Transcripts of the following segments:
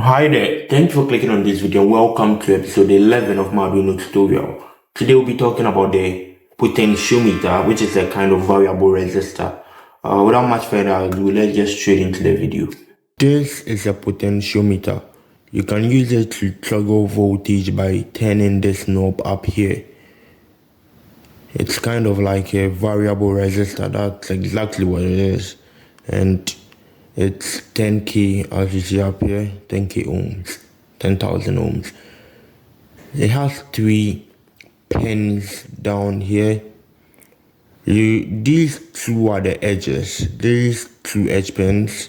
Hi there, thanks for clicking on this video. Welcome to episode 11 of my Arduino tutorial. Today we'll be talking about the potentiometer, which is a kind of variable resistor. Without much further ado, let's get straight into the video. This is a potentiometer. You can use it to toggle voltage by turning this knob up here. It's kind of like a variable resistor. That's exactly what it is. And it's 10k as you see up here, 10k ohms, 10,000 ohms. It has 3 pins down here. These two are the edges. These 2 edge pins.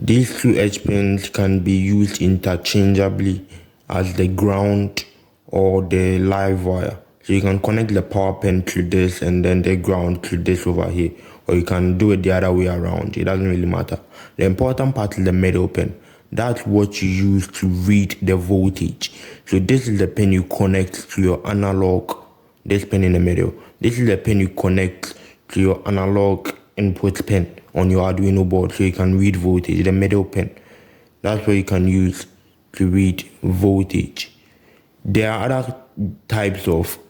These 2 edge pins can be used interchangeably as the ground or the live wire. So you can connect the power pin to this and then the ground to this over here. Or you can do it the other way around. It doesn't really matter. The important part is the middle pin. That's what you use to read the voltage. So this is the pin you connect to your analog. This pin in the middle. This is the pin you connect to your analog input pin on your Arduino board so you can read voltage. The middle pin. That's what you can use to read voltage. There are other types of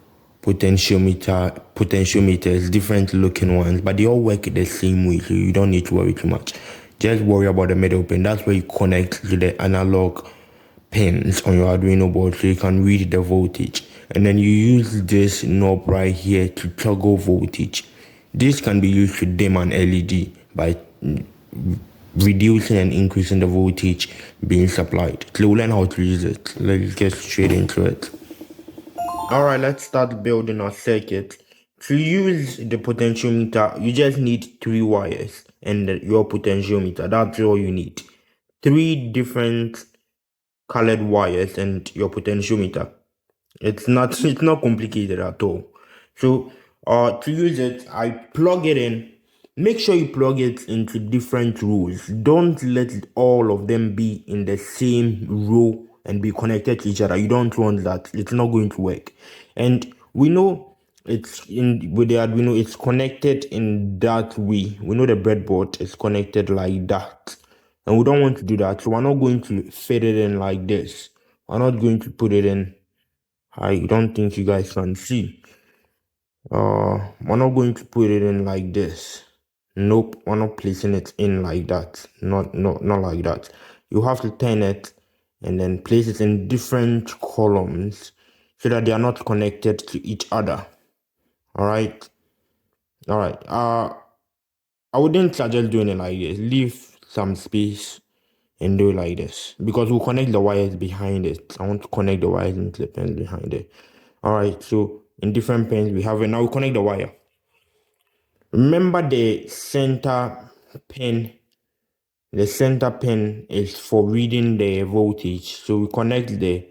potentiometers, different looking ones, but they all work the same way, so you don't need to worry too much. Just worry about the middle pin. That's where you connect to the analog pins on your Arduino board so you can read the voltage. And then you use this knob right here to toggle voltage. This can be used to dim an LED by reducing and increasing the voltage being supplied. So we'll learn how to use it. Let's get straight into it. Alright, let's start building our circuit. To use the potentiometer, you just need 3 wires and your potentiometer. That's all you need. 3 different colored wires and your potentiometer. It's not complicated at all. So to use it, I plug it in. Make sure you plug it into different rows. Don't let all of them be in the same row and be connected to each other. You don't want that. It's not going to work. And we know with the Arduino, it's connected in that way. We know the breadboard is connected like that. And we don't want to do that. So we're not going to fit it in like this. We're not going to put it in. I don't think you guys can see. We're not going to put it in like this. Nope, we're not placing it in like that. Not like that. You have to turn it and then place it in different columns so that they are not connected to each other. Alright. I wouldn't suggest doing it like this. Leave some space and do it like this, because we'll connect the wires behind it. I want to connect the wires into the pins behind it. Alright, so in different pins we have it. Now we connect the wire. Remember the center pin. The center pin is for reading the voltage. So we connect the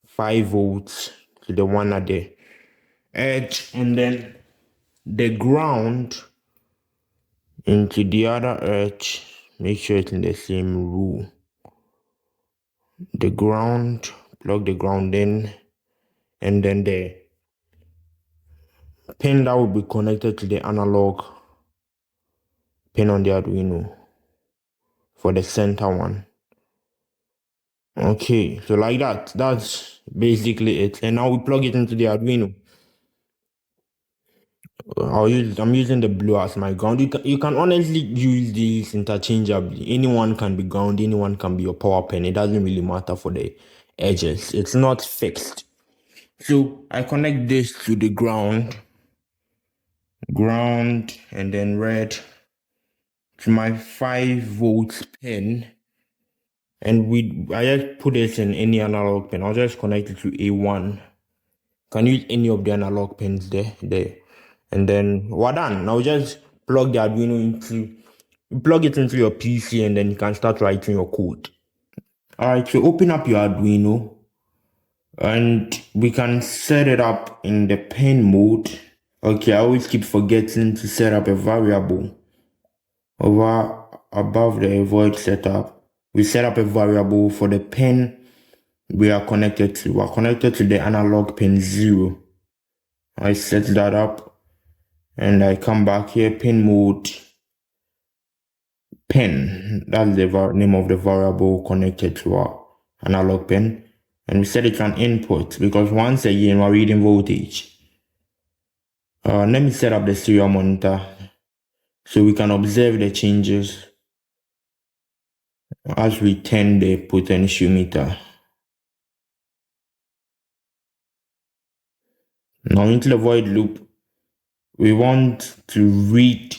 5 volts to the one at the edge, and then the ground into the other edge. Make sure it's in the same row. The ground, plug the ground in, and then the pin that will be connected to the analog pin on the Arduino for the center one. Okay, so like that. That's basically it. And now we plug it into the Arduino. I'm using the blue as my ground. You can honestly use these interchangeably. Anyone can be ground, anyone can be your power pin. It doesn't really matter for the edges. It's not fixed. So I connect this to the ground, and then red to my 5 volts pin. And I just put this in any analog pin. I'll just connect it to A1. Can use any of the analog pins there. And then we're done. Now just plug the Arduino plug it into your PC, and then you can start writing your code. Alright, so open up your Arduino and we can set it up in the pin mode. Okay, I always keep forgetting to set up a variable over above the void setup. We set up a variable for the pin we are connected to. We're connected to the analog pin 0. I set that up and I come back here, pin mode, pin. That's the name of the variable connected to our analog pin, and we set it to an input because once again we're reading voltage. Let me set up the serial monitor so we can observe the changes as we turn the potentiometer. Now into the void loop, we want to read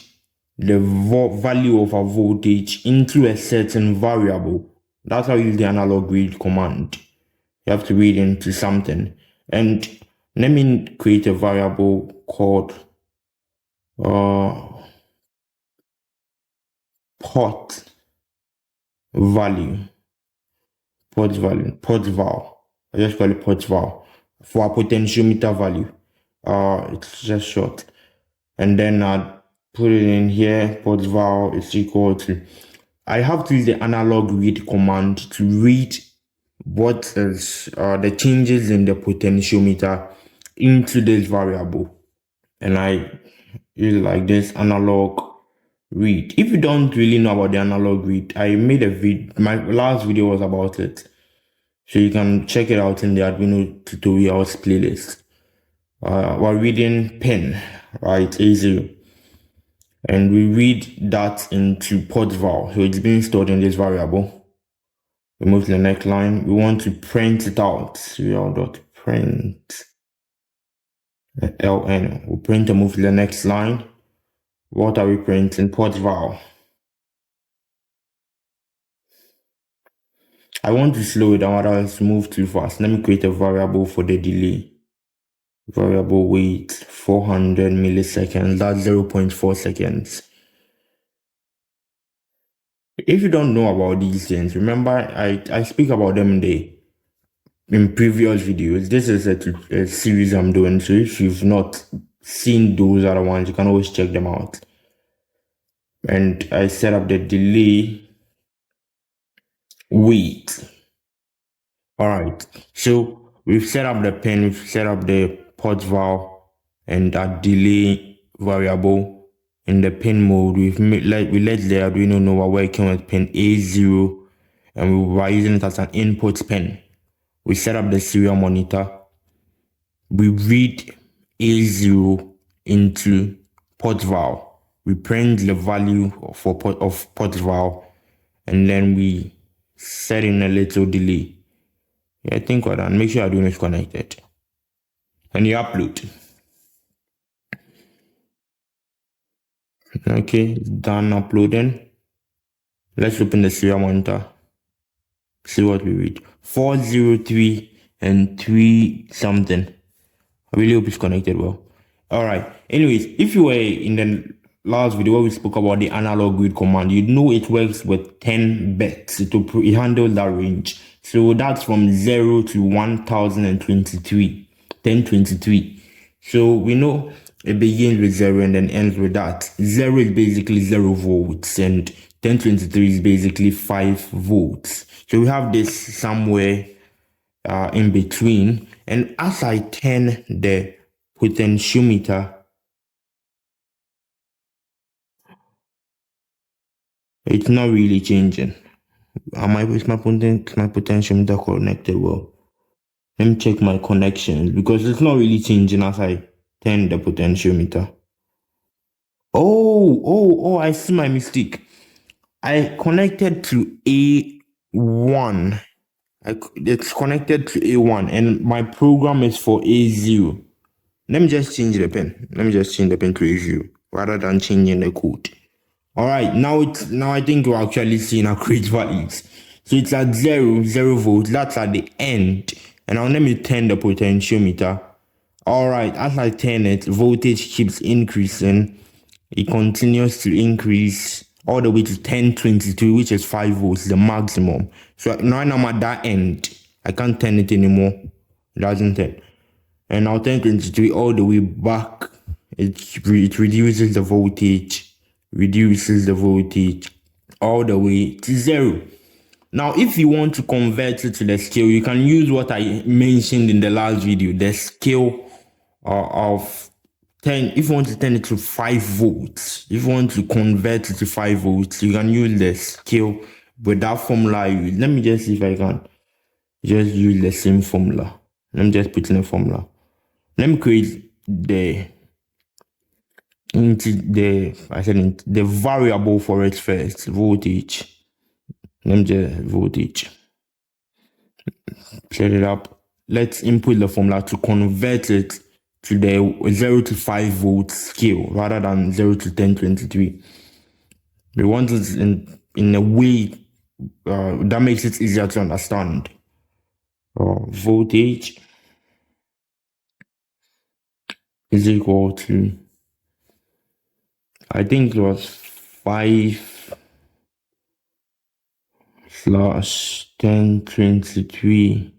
the value of our voltage into a certain variable. That's how you use the analog read command. You have to read into something. And let me create a variable called port value. Port val. I just call it port val for our potentiometer value. It's just short. And then I put it in here. Port val is equal to. I have to use the analog read command to read what is the changes in the potentiometer into this variable. And I use like this analog read. If you don't really know about the analog read, I made a video. My last video was about it, so you can check it out in the Arduino tutorials playlist. We're reading pin, right, A0, and we read that into port val, so it's being stored in this variable. We move to the next line. We want to print it out. Serial.print ln. We'll print and move to the next line. What are we printing? Port val. I want to slow it down, otherwise move too fast. Let me create a variable for the delay. Variable wait 400 milliseconds. That's 0.4 seconds. If you don't know about these things, remember I speak about them in previous videos. This is a series I'm doing, so if you've not seen those other ones, you can always check them out. And I set up the delay wait. All right, so we've set up the pin, we've set up the port val and that delay variable in the pin mode. We let the Arduino know we're working with pin A0 and we were using it as an input pin. We set up the serial monitor. We read A0 into port val. We print the value of port val, and then we set in a little delay. Yeah, I think we're done. Make sure Arduino is connected. And you upload. Okay, done uploading. Let's open the serial monitor. See what we read. 403 and 3 something. I really hope it's connected well. Alright. Anyways, if you were in the last video where we spoke about the analog read command, you know it works with 10 bits. It handles that range. So that's from 0 to 1023. 1023. So we know it begins with 0 and then ends with that. 0 is basically 0 volts and 1023 is basically 5 volts. So we have this somewhere in between. And as I turn the potentiometer, it's not really changing. Is my potentiometer connected well? Let me check my connections because it's not really changing as I turn the potentiometer. Oh, I see my mistake. I connected to A1. It's connected to A1 and my program is for A0. Let me just change the pin. Let me just change the pin to A0 rather than changing the code. All right, now I think we're actually seeing our correct values. So it's at 0 volts. That's at the end. And now let me turn the potentiometer. All right, as I turn it, voltage keeps increasing. It continues to increase all the way to 1022, which is 5 volts, the maximum. So now I'm at that end. I can't turn it anymore. It doesn't turn. And now 1023 all the way back. It reduces the voltage. All the way to 0. Now, if you want to convert it to the scale, you can use what I mentioned in the last video, the scale of 10. If you want to turn it to 5 volts, if you want to convert it to 5 volts, you can use the scale with that formula I use. Let me just see if I can. just use the same formula. Let me just put in a formula. Let me create the variable for it first, voltage. Let me just voltage. Set it up. Let's input the formula to convert it to the 0 to 5 volt scale rather than 0 to 1023. We want it in a way that makes it easier to understand. Voltage is equal to, I think it was 5 slash 1023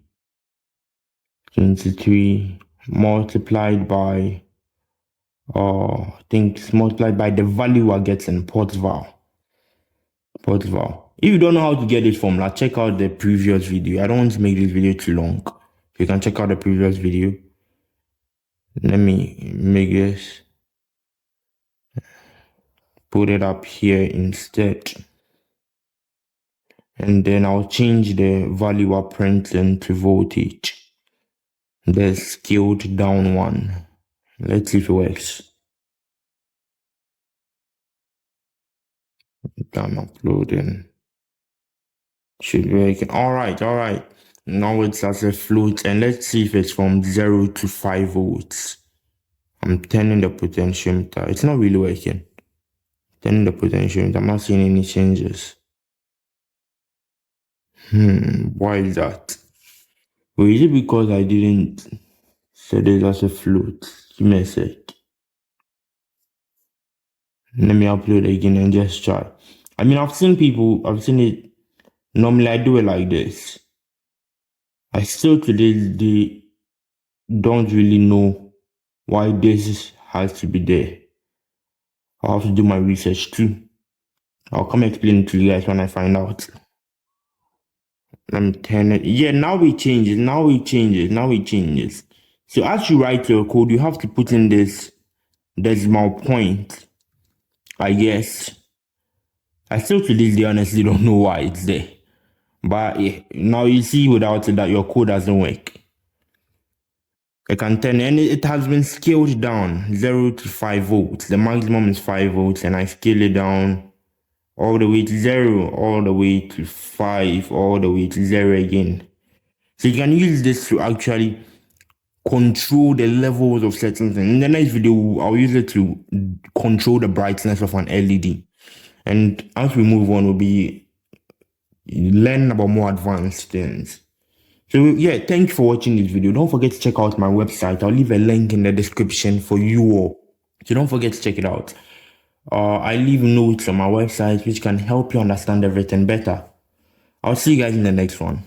multiplied by I think it's multiplied by the value we're getting, port val. If you don't know how to get this formula, check out the previous video. I don't want to make this video too long. You can check out the previous video. Let me make this, put it up here instead. And then I'll change the value we're printing to voltage. The scaled down one. Let's see if it works. Done uploading. Should be working. All right. Now it's as a float, and let's see if it's from 0 to 5 volts. I'm turning the potentiometer. It's not really working. Turning the potentiometer. I'm not seeing any changes. Why is that? Well, is it because I didn't set it as a float? Give me a sec. Let me upload again and just try. I mean, I've seen it. Normally, I do it like this. I still to this day don't really know why this has to be there. I'll have to do my research too. I'll come explain it to you guys when I find out. Let me turn it. Yeah, now it changes. So as you write your code, you have to put in this decimal point, I guess. I still to this day honestly don't know why it's there. But yeah, now you see without it that your code doesn't work. I can turn, and it has been scaled down 0 to 5 volts. The maximum is 5 volts, and I scale it down all the way to 0, all the way to 5, all the way to 0 again. So you can use this to actually control the levels of certain things. In the next video, I'll use it to control the brightness of an LED. And as we move on, we'll be learning about more advanced things. So yeah, thank you for watching this video. Don't forget to check out my website. I'll leave a link in the description for you all. So don't forget to check it out. I leave notes on my website which can help you understand everything better. I'll see you guys in the next one.